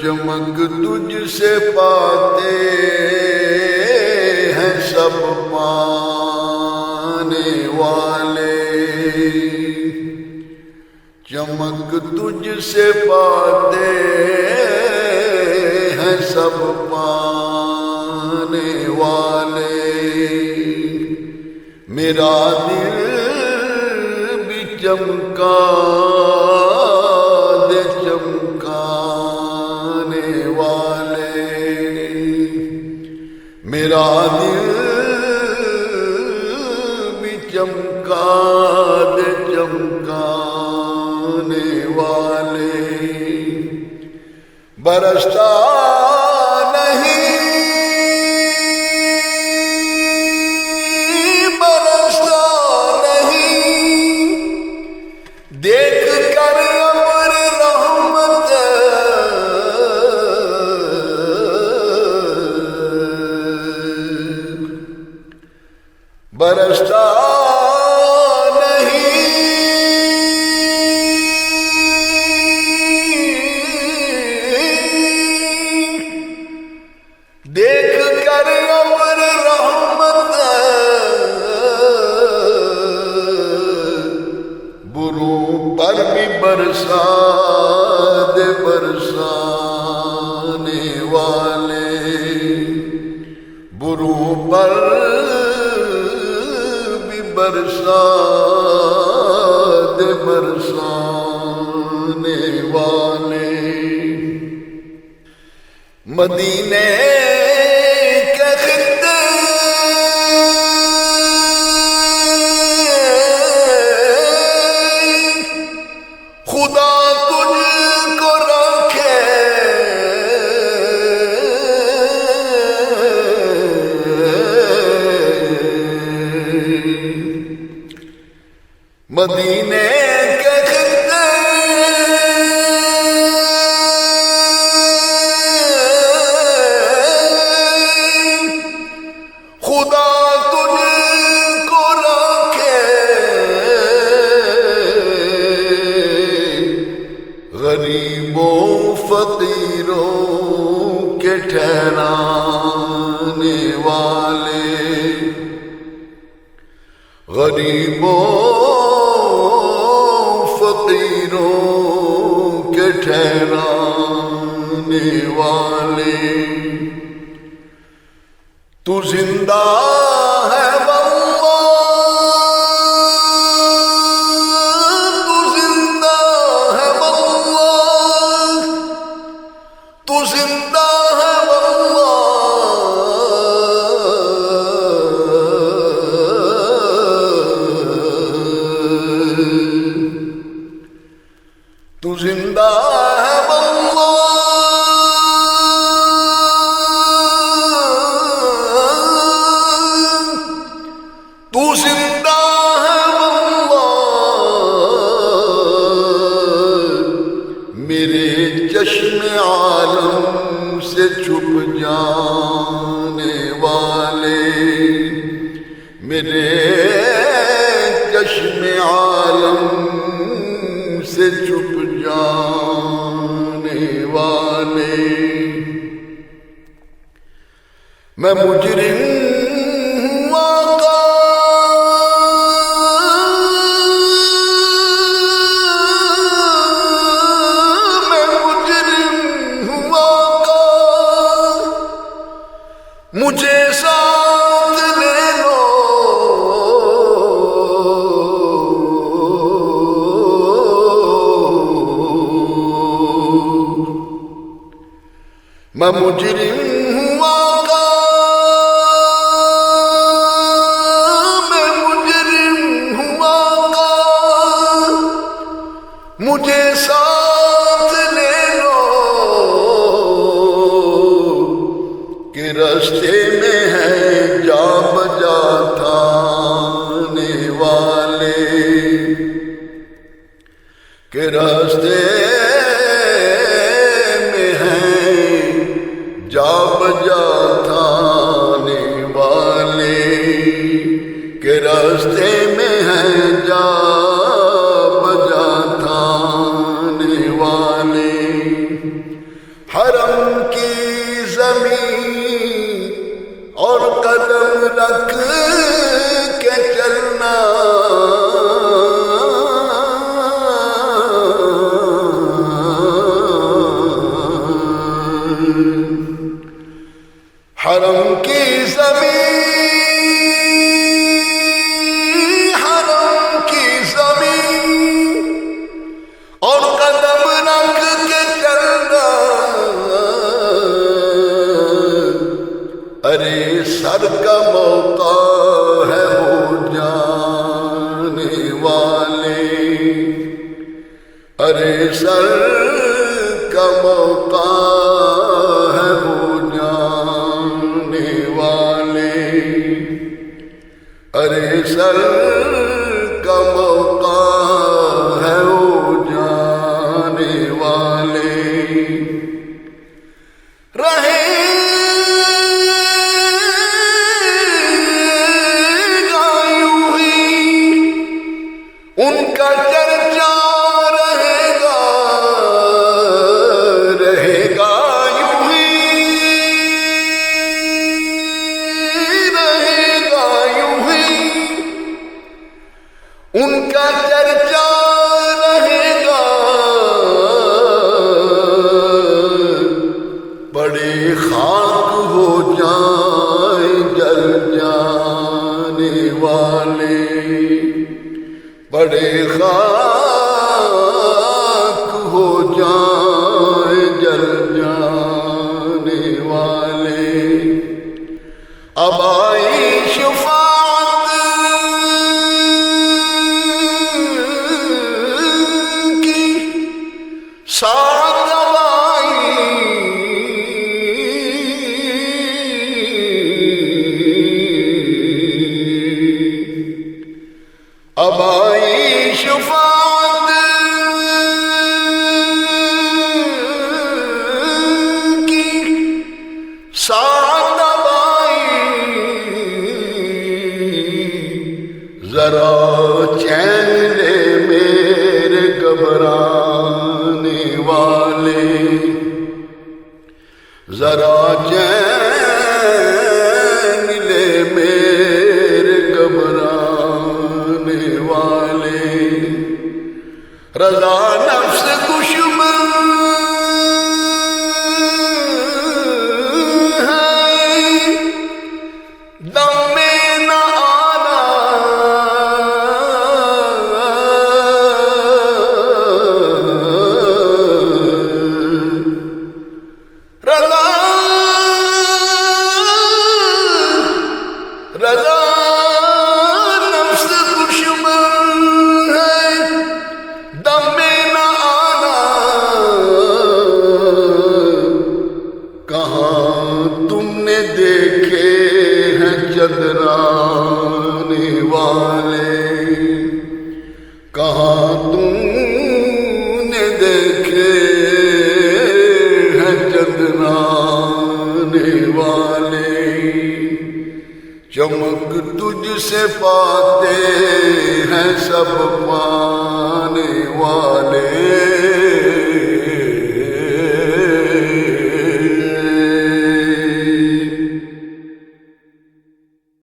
چمک تجھ سے پاتے ہیں سب پانے والے، چمک تجھ سے پاتے ہیں سب پانے والے، میرا دل بھی چمکا دے چمکانے والے، میرا دل بھی چمکا دے چمکانے والے، برستا برستا نہیں، دیکھ کر ابر رحمت، بروں پر بھی برسا دے برسانے والے، بروں پر برسا دے برسانے والے، مدینے کے خطے خدا تجھ کو رکھے، مدینے کے خطے خدا تجھ کو رکھے، غریبوں فقیروں کے ٹھہرانے والے، غریبوں فقیروں کے ٹھہرانے والے، تو زندہ ہے واللہ، تو زندہ ہے واللہ، تو زندہ ہے تو زندہ ہے واللہ، تو زندہ ہے واللہ، میرے چشم عالم سے چھپ جانے والے، میرے چشم عالم سے چھپ جانے والے، میں مجرم ہوں آقا، میں مجرم ہوں آقا، مجھے ساتھ لے لو، میں مجرم ہوں آقا، میں مجرم ہوں آقا، مجھے ساتھ لے لو، کہ راستے میں ہیں جا بجا تھانے والے، کہ راستے جا بجا تھانے والے، کہ راستے میں ہیں جا بجا تھانے ارے سر کا موقع ہے وہ جانے والے، ارے سر کا موقع ہے وہ جانے والے، رہے گا یوں ہی ان کا چرچا، رہے گا یوں ہی، رہے گا یوں ہی ان کا چرچا، رہے گا بڑے خاک ہو جائیں جل جانے والے، بڑے خاک ہو جائیں جل جانے والے، اب آئی شفاعت کی ساعت، اب آئی اب آئی شفاعت کی ساعت، اب آئی ذرا چین لے میرے گھبرانے والے، ذرا چین لے میرے گھبرانے والے، رضا نفس دشمن ہے دم میں نہ آنا، رضا رضا نفس دشمن ہے دم میں نہ آنا، کہاں تم نے دیکھے ہیں چندرانے والے، کہاں تم نے دیکھے ہیں چندرانے والے، چمک تجھ سے پاتے ہیں سب پانے والے،